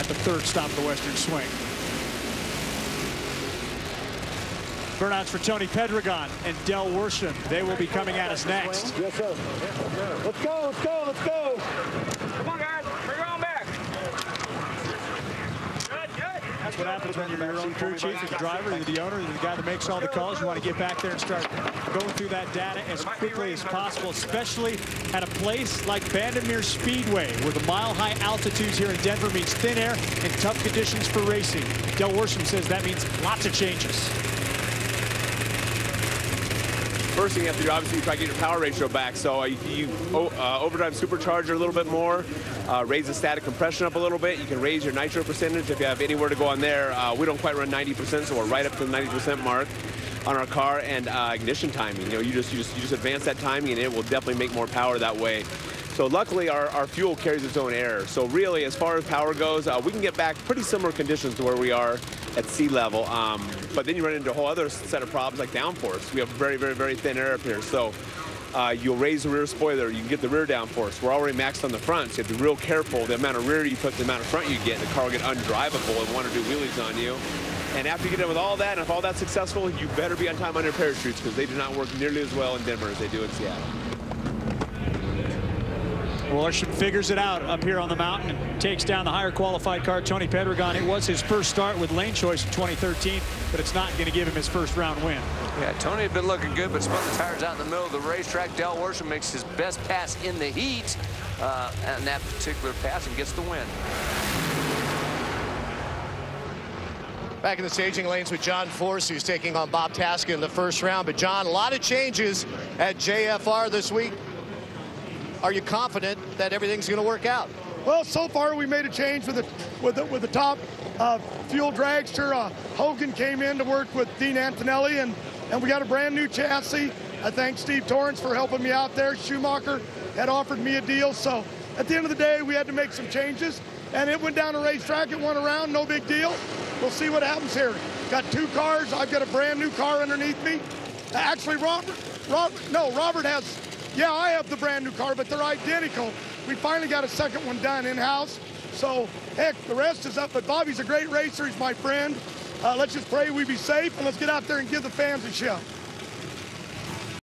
the third stop of the Western Swing. Burnouts for Tony Pedregon and Del Worsham. They will be coming at us next. Yes, sir. Let's go, let's go, let's go. Come on, guys. Bring it on back. Good, good. That's what happens when you're your own crew chief, as the driver, you're the owner, you're the guy that makes all the calls. You want to get back there and start going through that data as quickly as possible, especially at a place like Bandimere Speedway, where the mile-high altitudes here in Denver means thin air and tough conditions for racing. Del Worsham says that means lots of changes. First thing you have to do, obviously, you try to get your power ratio back. So you overdrive supercharger a little bit more, raise the static compression up a little bit. You can raise your nitro percentage if you have anywhere to go on there. We don't quite run 90%, so we're right up to the 90% mark on our car. And ignition timing, you know, you just advance that timing, and it will definitely make more power that way. So luckily, our fuel carries its own air. So really, as far as power goes, we can get back pretty similar conditions to where we are at sea level. But then you run into a whole other set of problems like downforce. We have very, very, very thin air up here. So you'll raise the rear spoiler, you can get the rear downforce. We're already maxed on the front, so you have to be real careful. The amount of rear you put, the amount of front you get, the car will get undrivable and want to do wheelies on you. And after you get done with all that, and if all that's successful, you better be on time on your parachutes, because they do not work nearly as well in Denver as they do in Seattle. Worsham figures it out up here on the mountain and takes down the higher qualified car, Tony Pedregon. It was his first start with lane choice in 2013, but it's not going to give him his first round win. Yeah, Tony had been looking good, but spun the tires out in the middle of the racetrack. Del Worsham makes his best pass in the heat on that particular pass and gets the win. Back in the staging lanes with John Force, who's taking on Bob Tasca in the first round. But John, a lot of changes at JFR this week. Are you confident that everything's going to work out? Well, so far we made a change with the top fuel dragster. Hogan came in to work with Dean Antonelli, and we got a brand new chassis. I thank Steve Torrance for helping me out there. Schumacher had offered me a deal, so at the end of the day, we had to make some changes, and it went down the racetrack. It went around, no big deal. We'll see what happens here. Got two cars. I've got a brand new car underneath me. Actually, Robert has. Yeah, I have the brand new car, but they're identical. We finally got a second one done in-house. So, heck, the rest is up. But Bobby's a great racer. He's my friend. Let's just pray we be safe, and let's get out there and give the fans a show.